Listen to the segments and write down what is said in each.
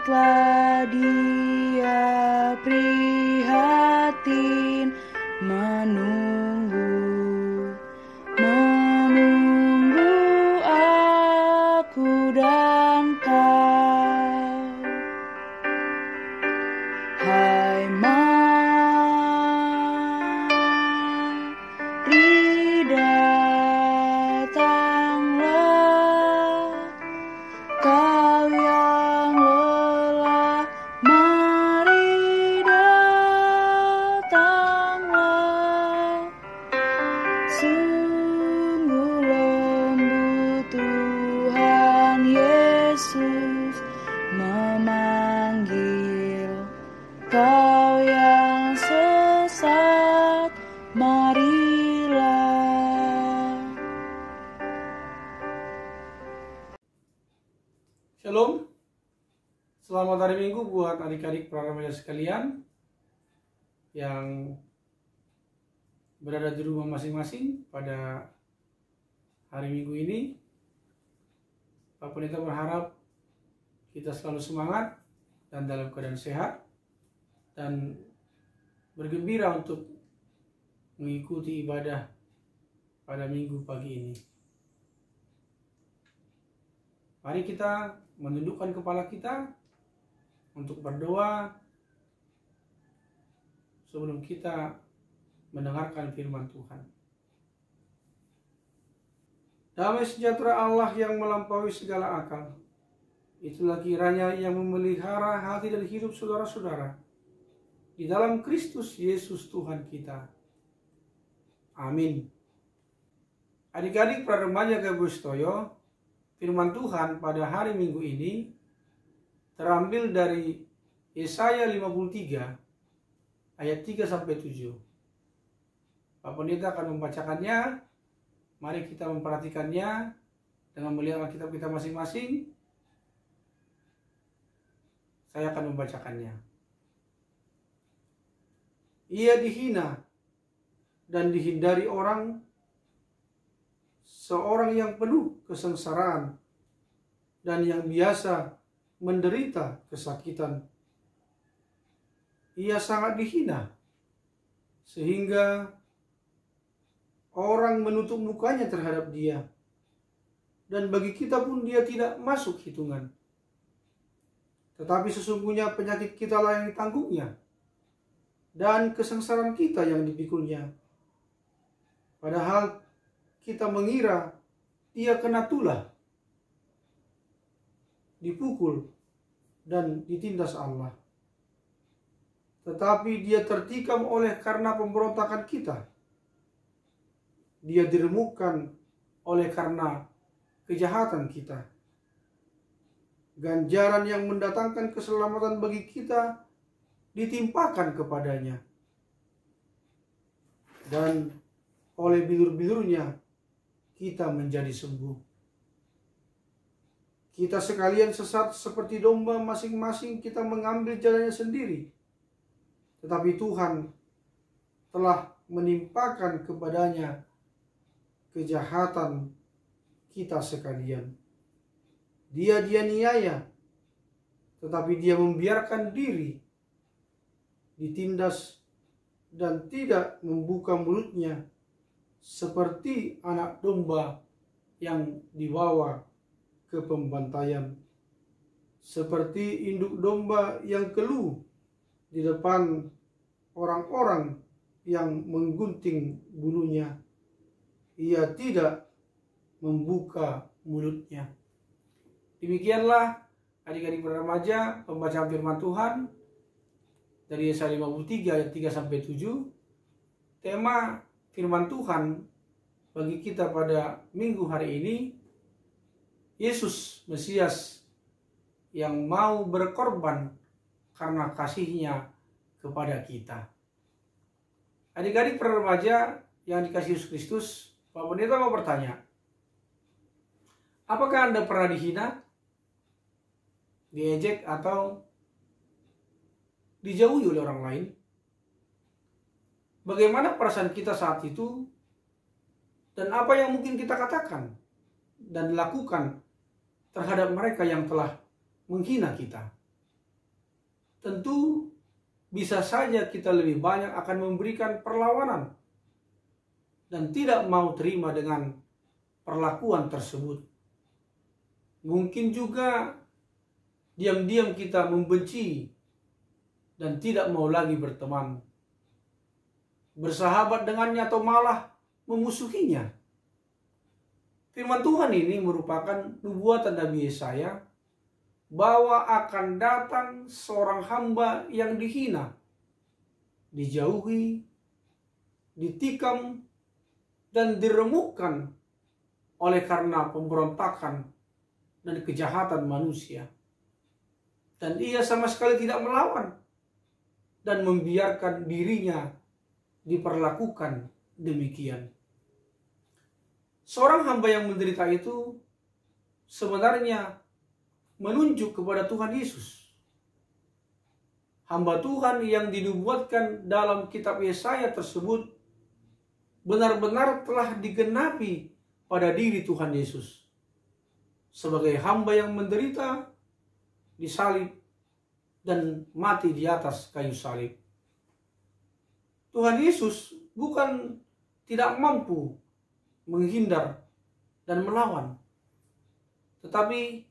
Sangatlah Dia prihatin menunggu aku dan kau. Hai mari datanglah, kau yang lelah, mari datanglah. Sungguh lembut Tuhan Yesus memanggil kau yang sesat, marilah. Shalom, selamat hari Minggu buat adik-adik para remaja sekalian yang berada di rumah masing-masing pada hari Minggu ini. Pak Pendeta berharap kita selalu semangat dan dalam keadaan sehat dan bergembira untuk mengikuti ibadah pada Minggu pagi ini. Mari kita menundukkan kepala kita untuk berdoa sebelum kita mendengarkan firman Tuhan. Damai sejahtera Allah yang melampaui segala akal, itulah kiranya yang memelihara hati dan hidup saudara-saudara di dalam Kristus Yesus Tuhan kita. Amin. Adik-adik para remaja Gagustoyo, firman Tuhan pada hari Minggu ini terambil dari Yesaya 53 ayat 3-7. Pak Pendeta akan membacakannya. Mari kita memperhatikannya dengan melihat Alkitab kita masing-masing. Saya akan membacakannya. Ia dihina dan dihindari orang, seorang yang penuh kesengsaraan dan yang biasa menderita kesakitan. Ia sangat dihina sehingga orang menutup mukanya terhadap dia, dan bagi kita pun dia tidak masuk hitungan. Tetapi sesungguhnya penyakit kita lah yang ditanggungnya, dan kesengsaraan kita yang dipikulnya. Padahal kita mengira dia kena tulah, dipukul, dan ditindas Allah. Tetapi dia tertikam oleh karena pemberontakan kita. Dia diremukkan oleh karena kejahatan kita. Ganjaran yang mendatangkan keselamatan bagi kita ditimpakan kepadanya. Dan oleh bilur-bilurnya kita menjadi sembuh. Kita sekalian sesat seperti domba, masing-masing kita mengambil jalannya sendiri. Tetapi Tuhan telah menimpakan kepadanya kejahatan kita sekalian. Dia dianiaya, tetapi dia membiarkan diri ditindas dan tidak membuka mulutnya, seperti anak domba yang dibawa ke pembantaian, seperti induk domba yang keluh di depan orang-orang yang menggunting bulunya. Ia tidak membuka mulutnya. Demikianlah adik-adik remaja pembacaan firman Tuhan dari Yesaya 53 ayat 3-7. Tema firman Tuhan bagi kita pada Minggu hari ini, Yesus Mesias yang mau berkorban karena kasihnya kepada kita. Adik-adik remaja yang dikasihi Yesus Kristus, Pak Pendeta mau bertanya, apakah Anda pernah dihina, diejek, atau dijauhi oleh orang lain? Bagaimana perasaan kita saat itu, dan apa yang mungkin kita katakan dan lakukan terhadap mereka yang telah menghina kita? tentu bisa saja kita lebih banyak akan memberikan perlawanan dan tidak mau terima dengan perlakuan tersebut. Mungkin juga diam-diam kita membenci dan tidak mau lagi berteman, bersahabat dengannya, atau malah memusuhinya. Firman Tuhan ini merupakan nubuatan Nabi Yesaya bahwa akan datang seorang hamba yang dihina, dijauhi, ditikam, dan diremukkan oleh karena pemberontakan dan kejahatan manusia. Dan ia sama sekali tidak melawan dan membiarkan dirinya diperlakukan demikian. Seorang hamba yang menderita itu sebenarnya menunjuk kepada Tuhan Yesus. Hamba Tuhan yang dinubuatkan dalam kitab Yesaya tersebut benar-benar telah digenapi pada diri Tuhan Yesus. Sebagai hamba yang menderita, disalib, dan mati di atas kayu salib. Tuhan Yesus bukan tidak mampu menghindar dan melawan, tetapi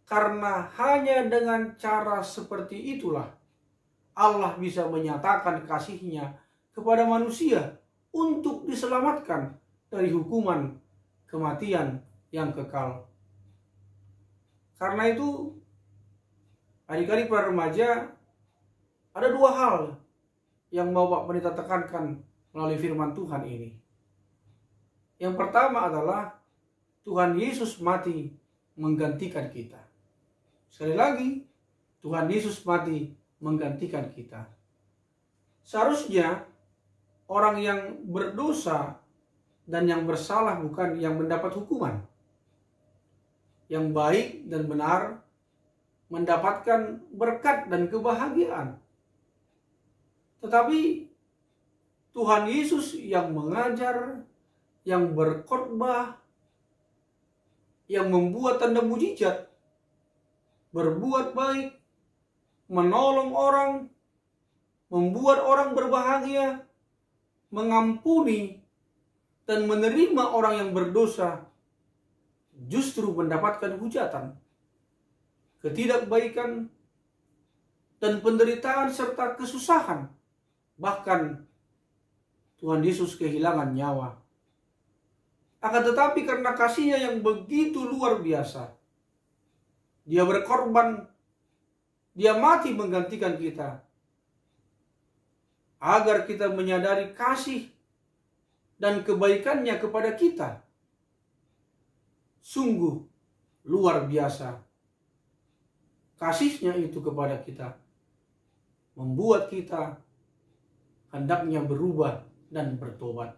karena hanya dengan cara seperti itulah Allah bisa menyatakan kasih-Nya kepada manusia untuk diselamatkan dari hukuman kematian yang kekal. Karena itu, adik-adik para remaja, ada dua hal yang mau Pak Pendeta tekankan melalui firman Tuhan ini. Yang pertama adalah Tuhan Yesus mati menggantikan kita. Sekali lagi, Tuhan Yesus mati menggantikan kita. Seharusnya orang yang berdosa dan yang bersalah bukan yang mendapat hukuman. Yang baik dan benar mendapatkan berkat dan kebahagiaan. Tetapi Tuhan Yesus yang mengajar, yang berkhotbah, yang membuat tanda mujizat, berbuat baik, menolong orang, membuat orang berbahagia, mengampuni, dan menerima orang yang berdosa, justru mendapatkan hujatan, ketidakbaikan, dan penderitaan serta kesusahan. Bahkan Tuhan Yesus kehilangan nyawa. Akan tetapi karena kasih-Nya yang begitu luar biasa, Dia berkorban, Dia mati menggantikan kita, agar kita menyadari kasih dan kebaikan-Nya kepada kita. Sungguh luar biasa. Kasih-Nya itu kepada kita membuat kita hendaknya berubah dan bertobat,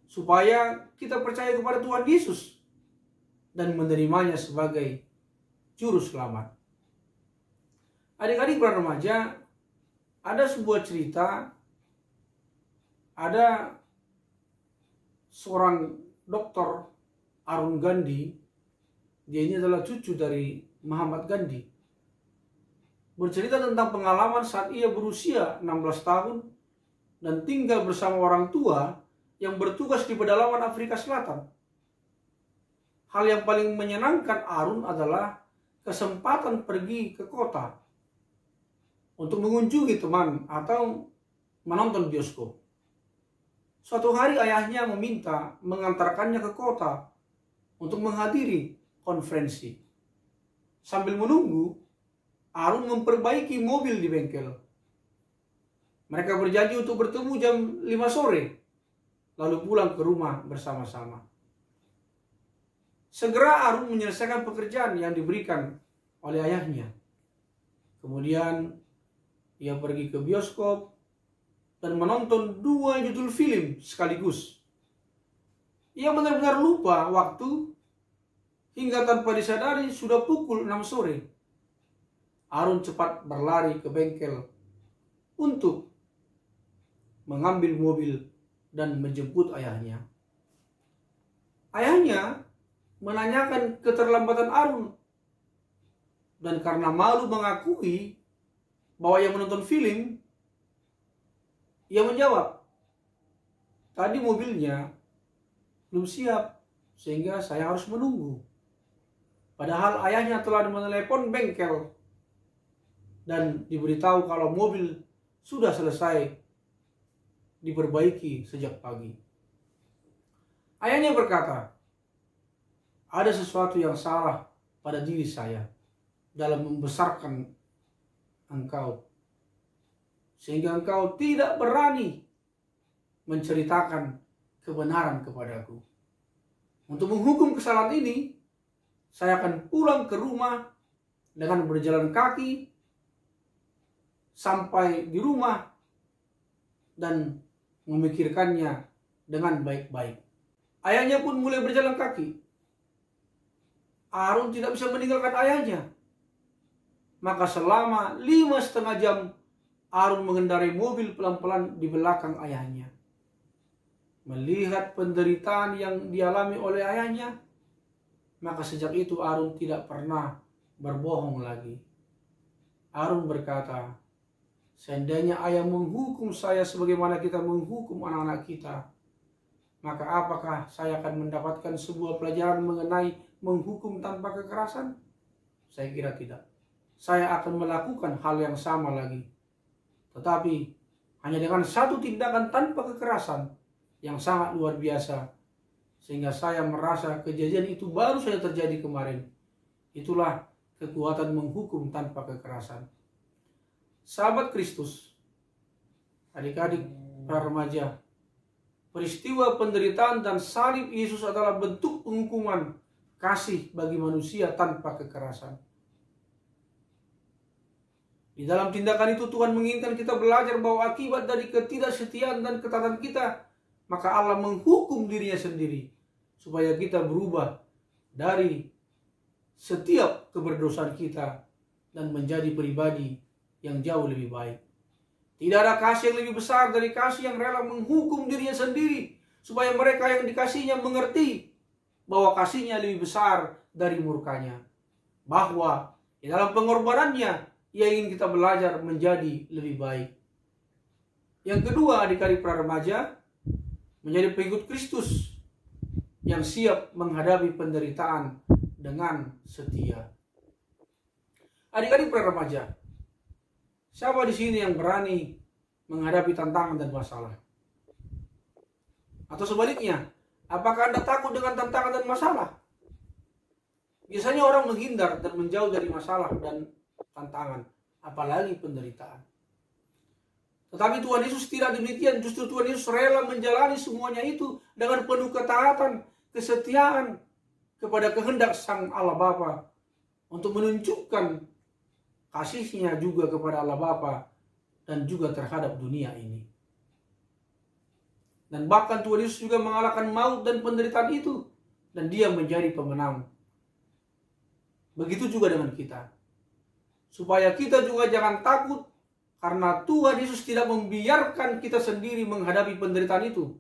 supaya kita percaya kepada Tuhan Yesus dan menerimanya sebagai juru selamat. Adik-adik para remaja, ada sebuah cerita, ada seorang dokter Arun Gandhi. Dia ini adalah cucu dari Muhammad Gandhi. Bercerita tentang pengalaman saat ia berusia 16 tahun dan tinggal bersama orang tua yang bertugas di pedalaman Afrika Selatan. Hal yang paling menyenangkan Arun adalah kesempatan pergi ke kota untuk mengunjungi teman atau menonton bioskop. Suatu hari ayahnya meminta mengantarkannya ke kota untuk menghadiri konferensi. Sambil menunggu, Arun memperbaiki mobil di bengkel. Mereka berjanji untuk bertemu jam 5 sore, lalu pulang ke rumah bersama-sama. Segera Arun menyelesaikan pekerjaan yang diberikan oleh ayahnya. Kemudian ia pergi ke bioskop dan menonton 2 judul film sekaligus. Ia benar-benar lupa waktu hingga tanpa disadari sudah pukul 6 sore. Arun cepat berlari ke bengkel untuk mengambil mobil dan menjemput ayahnya. Ayahnya menanyakan keterlambatan Arun Dan karena malu mengakui bahwa ia menonton film, ia menjawab, tadi mobilnya belum siap sehingga saya harus menunggu. Padahal ayahnya telah menelepon bengkel dan diberitahu kalau mobil sudah selesai diperbaiki sejak pagi. Ayahnya berkata, ada sesuatu yang salah pada diri saya dalam membesarkan engkau, sehingga engkau tidak berani menceritakan kebenaran kepadaku. Untuk menghukum kesalahan ini, saya akan pulang ke rumah dengan berjalan kaki sampai di rumah dan memikirkannya dengan baik-baik. Ayahnya pun mulai berjalan kaki. Harun tidak bisa meninggalkan ayahnya. Maka selama 5,5 jam Harun mengendarai mobil pelan-pelan di belakang ayahnya. Melihat penderitaan yang dialami oleh ayahnya, maka sejak itu Harun tidak pernah berbohong lagi. Harun berkata, seandainya ayah menghukum saya sebagaimana kita menghukum anak-anak kita, maka apakah saya akan mendapatkan sebuah pelajaran mengenai menghukum tanpa kekerasan? Saya kira tidak. Saya akan melakukan hal yang sama lagi. Tetapi hanya dengan satu tindakan tanpa kekerasan yang sangat luar biasa, sehingga saya merasa kejadian itu baru saja terjadi kemarin. Itulah kekuatan menghukum tanpa kekerasan. Sahabat Kristus, adik-adik para remaja, peristiwa penderitaan dan salib Yesus adalah bentuk penghukuman kasih bagi manusia tanpa kekerasan. Di dalam tindakan itu Tuhan menginginkan kita belajar bahwa akibat dari ketidaksetiaan dan ketaatan kita, maka Allah menghukum dirinya sendiri supaya kita berubah dari setiap keberdosaan kita dan menjadi pribadi yang jauh lebih baik. Tidak ada kasih yang lebih besar dari kasih yang rela menghukum dirinya sendiri supaya mereka yang dikasihinya mengerti bahwa kasihnya lebih besar dari murkanya. Bahwa di dalam pengorbanannya ia ingin kita belajar menjadi lebih baik. Yang kedua, adik-adik para remaja, menjadi pengikut Kristus yang siap menghadapi penderitaan dengan setia. Adik-adik para remaja, siapa di sini yang berani menghadapi tantangan dan masalah? Atau sebaliknya, apakah Anda takut dengan tantangan dan masalah? Biasanya orang menghindar dan menjauh dari masalah dan tantangan, apalagi penderitaan. Tetapi Tuhan Yesus tidak demikian. Justru Tuhan Yesus rela menjalani semuanya itu dengan penuh ketaatan, kesetiaan kepada kehendak Sang Allah Bapa untuk menunjukkan kasihnya juga kepada Allah Bapa dan juga terhadap dunia ini. Dan bahkan Tuhan Yesus juga mengalahkan maut dan penderitaan itu, dan Dia menjadi pemenang. Begitu juga dengan kita. Supaya kita juga jangan takut, karena Tuhan Yesus tidak membiarkan kita sendiri menghadapi penderitaan itu.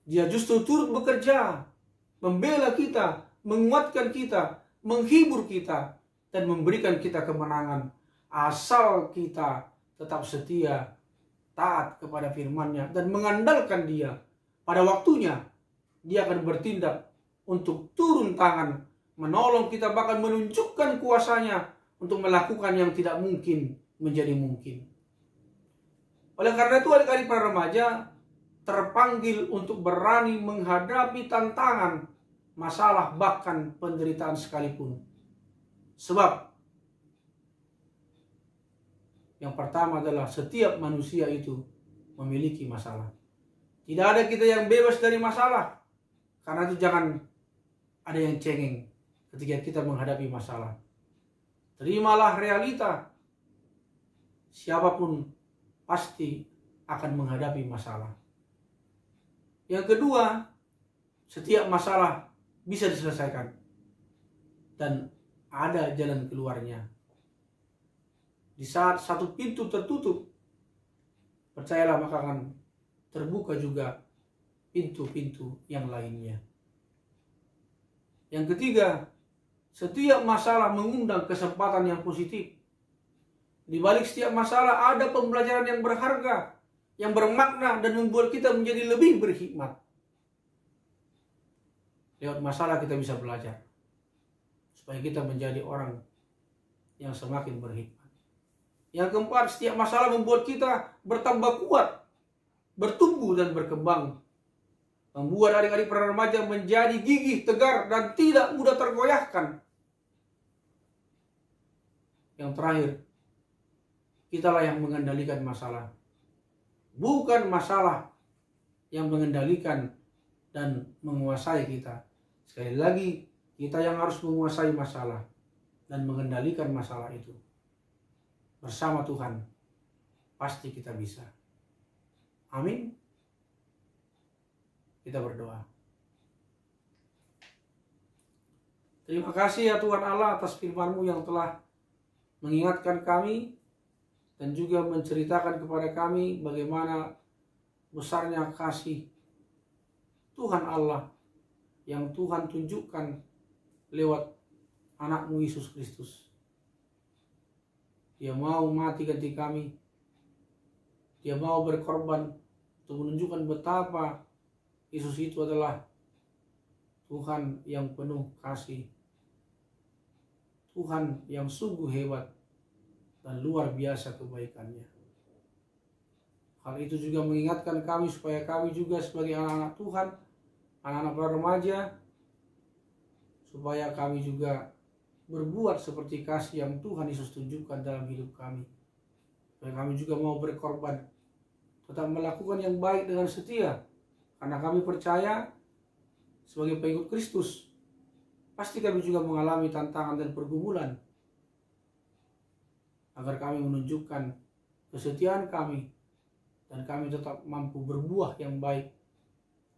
Dia justru turut bekerja, membela kita, menguatkan kita, menghibur kita, dan memberikan kita kemenangan. Asal kita tetap setia, taat kepada firman-Nya, dan mengandalkan Dia. Pada waktunya, Dia akan bertindak untuk turun tangan, menolong kita, bahkan menunjukkan kuasa-Nya untuk melakukan yang tidak mungkin menjadi mungkin. Oleh karena itu, adik-adik para remaja terpanggil untuk berani menghadapi tantangan, masalah, bahkan penderitaan sekalipun. Sebab yang pertama adalah setiap manusia itu memiliki masalah. Tidak ada kita yang bebas dari masalah. Karena itu jangan ada yang cengeng ketika kita menghadapi masalah. Terimalah realita. Siapapun pasti akan menghadapi masalah. Yang kedua, setiap masalah bisa diselesaikan. Dan ada jalan keluarnya. Di saat satu pintu tertutup, percayalah maka akan terbuka juga pintu-pintu yang lainnya. Yang ketiga, Setiap masalah mengundang kesempatan yang positif. Di balik setiap masalah ada pembelajaran yang berharga, yang bermakna dan membuat kita menjadi lebih berhikmat. Lewat masalah kita bisa belajar supaya kita menjadi orang yang semakin berhikmat. Yang keempat, setiap masalah membuat kita bertambah kuat, bertumbuh dan berkembang. Membuat adik-adik para remaja menjadi gigih, tegar, dan tidak mudah tergoyahkan. Yang terakhir, kitalah yang mengendalikan masalah. Bukan masalah yang mengendalikan dan menguasai kita. Sekali lagi, kita yang harus menguasai masalah dan mengendalikan masalah itu. Bersama Tuhan, pasti kita bisa. Amin. Kita berdoa. Terima kasih ya Tuhan Allah atas firman-Mu yang telah mengingatkan kami dan juga menceritakan kepada kami bagaimana besarnya kasih Tuhan Allah yang Tuhan tunjukkan lewat anak-Mu Yesus Kristus. Dia mau mati ganti kami. Dia mau berkorban untuk menunjukkan betapa Yesus itu adalah Tuhan yang penuh kasih. Tuhan yang sungguh hebat dan luar biasa kebaikannya. Hal itu juga mengingatkan kami supaya kami juga sebagai anak-anak Tuhan, anak-anak para remaja, supaya kami juga berbuat seperti kasih yang Tuhan Yesus tunjukkan dalam hidup kami. Supaya kami juga mau berkorban, tetap melakukan yang baik dengan setia. Karena kami percaya sebagai pengikut Kristus, pasti kami juga mengalami tantangan dan pergumulan. Agar kami menunjukkan kesetiaan kami dan kami tetap mampu berbuah yang baik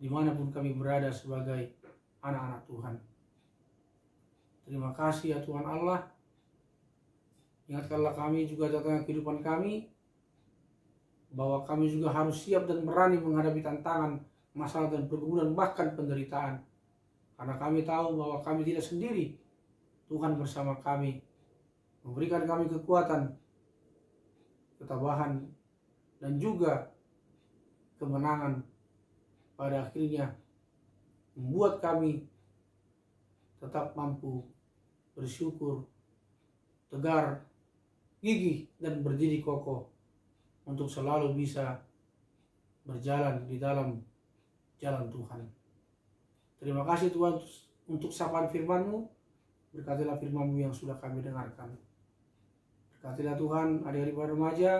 dimanapun kami berada sebagai anak-anak Tuhan. Terima kasih ya Tuhan Allah. Ingatkanlah kami juga tentang kehidupan kami, bahwa kami juga harus siap dan berani menghadapi tantangan, masalah dan pergumulan, bahkan penderitaan. Karena kami tahu bahwa kami tidak sendiri. Tuhan bersama kami, memberikan kami kekuatan, ketabahan, dan juga kemenangan. Pada akhirnya membuat kami tetap mampu bersyukur, tegar, gigih, dan berdiri kokoh untuk selalu bisa berjalan di dalam jalan Tuhan. Terima kasih Tuhan untuk sapaan firman-Mu. Berkatilah firman-Mu yang sudah kami dengarkan. Berkatilah Tuhan adik-adik para remaja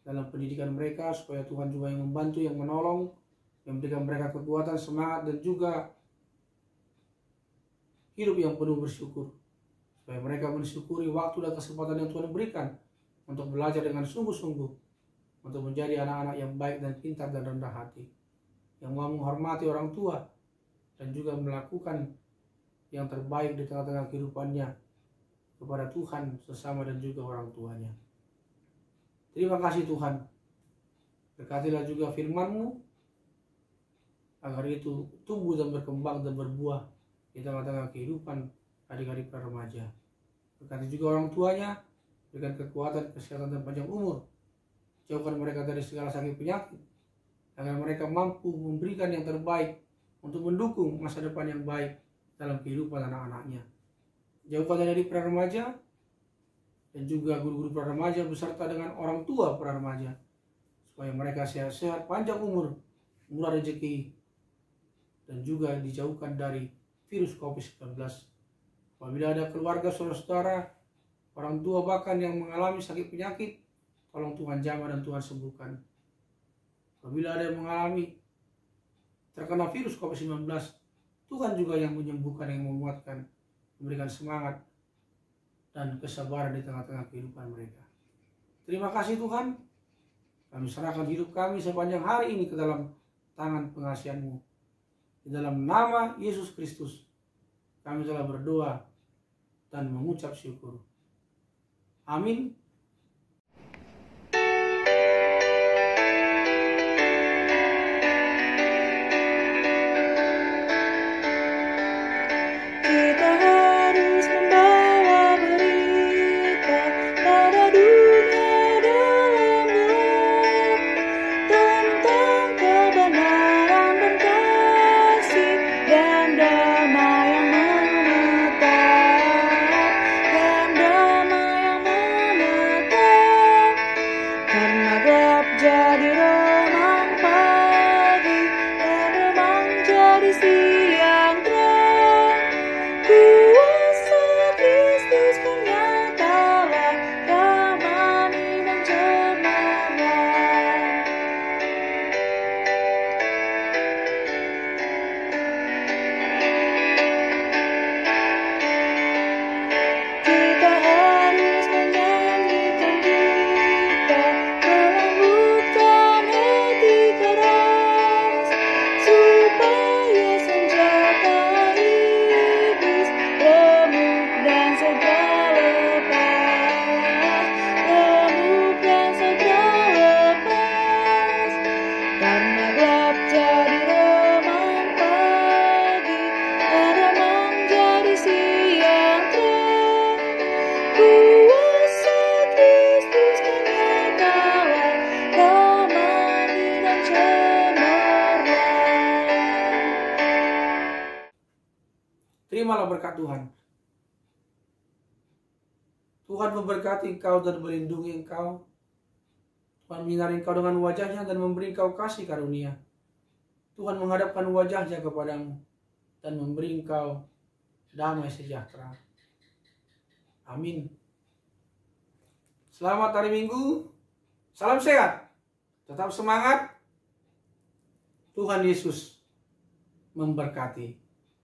dalam pendidikan mereka, supaya Tuhan juga yang membantu, yang menolong, yang memberikan mereka kekuatan, semangat, dan juga hidup yang penuh bersyukur. Supaya mereka mensyukuri waktu dan kesempatan yang Tuhan berikan untuk belajar dengan sungguh-sungguh, untuk menjadi anak-anak yang baik dan pintar dan rendah hati, yang mau menghormati orang tua dan juga melakukan yang terbaik di tengah-tengah kehidupannya kepada Tuhan, sesama, dan juga orang tuanya. Terima kasih Tuhan. Berkatilah juga firman-Mu agar itu tumbuh dan berkembang dan berbuah di tengah-tengah kehidupan adik-adik para remaja. Berkati juga orang tuanya, berikan kekuatan, kesehatan, dan panjang umur. Jauhkan mereka dari segala sakit penyakit, agar mereka mampu memberikan yang terbaik untuk mendukung masa depan yang baik dalam kehidupan anak-anaknya. Jauhkan dari para remaja dan juga guru-guru para remaja beserta dengan orang tua para remaja, supaya mereka sehat-sehat, panjang umur, murah rezeki, dan juga dijauhkan dari virus COVID-19. Apabila ada keluarga, saudara-saudara, orang tua bahkan yang mengalami sakit penyakit, tolong Tuhan jamah dan Tuhan sembuhkan. Apabila ada yang mengalami terkena virus COVID-19, Tuhan juga yang menyembuhkan, yang menguatkan, memberikan semangat dan kesabaran di tengah-tengah kehidupan mereka. Terima kasih Tuhan. Kami serahkan hidup kami sepanjang hari ini ke dalam tangan pengasihan-Mu. Di dalam nama Yesus Kristus kami telah berdoa dan mengucap syukur. Amin. Kita harus Terimalah berkat Tuhan. Tuhan memberkati engkau dan melindungi engkau. Tuhan menyinari engkau dengan wajahnya dan memberi engkau kasih karunia. Tuhan menghadapkan wajahnya kepadamu dan memberi engkau damai sejahtera. Amin. Selamat hari Minggu. Salam sehat. Tetap semangat. Tuhan Yesus memberkati.